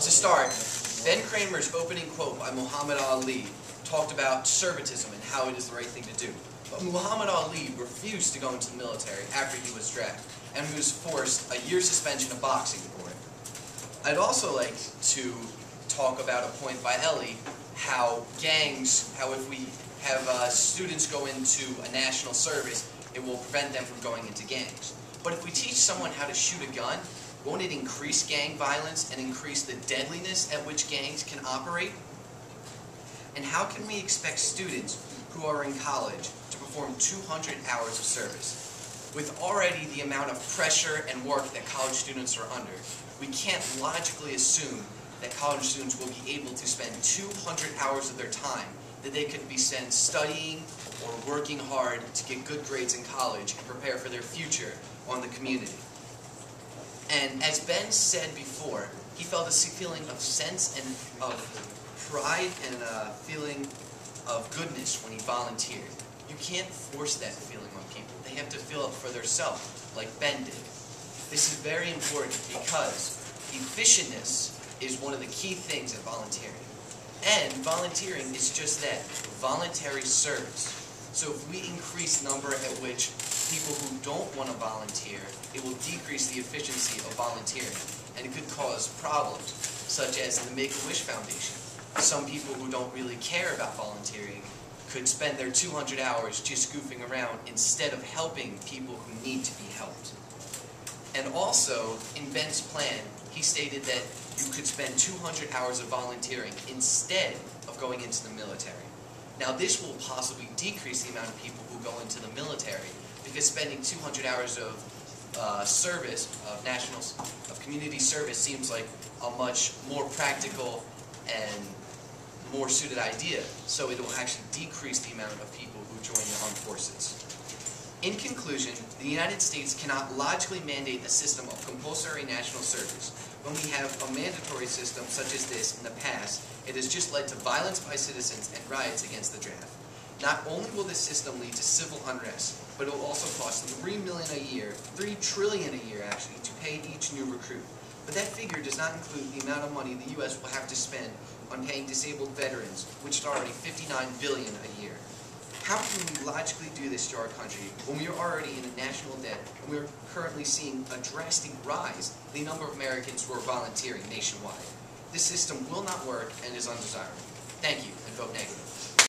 To start, Ben Kramer's opening quote by Muhammad Ali talked about servitism and how it is the right thing to do. But Muhammad Ali refused to go into the military after he was drafted, and he was forced a year's suspension of boxing for it. I'd also like to talk about a point by Ellie, how gangs, how if we have students go into a national service, it will prevent them from going into gangs. But if we teach someone how to shoot a gun, won't it increase gang violence and increase the deadliness at which gangs can operate? And how can we expect students who are in college to perform 200 hours of service? With already the amount of pressure and work that college students are under, we can't logically assume that college students will be able to spend 200 hours of their time that they could be spent studying or working hard to get good grades in college and prepare for their future on the community. And as Ben said before, he felt a feeling of sense and of pride and a feeling of goodness when he volunteered. You can't force that feeling on people. They have to feel it for themselves, like Ben did. This is very important because efficientness is one of the key things in volunteering. And volunteering is just that, voluntary service. So if we increase the number at which people who don't want to volunteer, it will decrease the efficiency of volunteering. And it could cause problems, such as in the Make-A-Wish Foundation. Some people who don't really care about volunteering could spend their 200 hours just goofing around instead of helping people who need to be helped. And also, in Ben's plan, he stated that you could spend 200 hours of volunteering instead of going into the military. Now this will possibly decrease the amount of people who go into the military, because spending 200 hours of service, of community service, seems like a much more practical and more suited idea. So it will actually decrease the amount of people who join the armed forces. In conclusion, the United States cannot logically mandate a system of compulsory national service. When we have a mandatory system such as this in the past, it has just led to violence by citizens and riots against the draft. Not only will this system lead to civil unrest, but it will also cost $3 million a year, $3 trillion a year actually, to pay each new recruit. But that figure does not include the amount of money the U.S. will have to spend on paying disabled veterans, which is already $59 billion a year. How can we logically do this to our country when we are already in a national debt and we are currently seeing a drastic rise in the number of Americans who are volunteering nationwide? This system will not work and is undesirable. Thank you, and vote negative.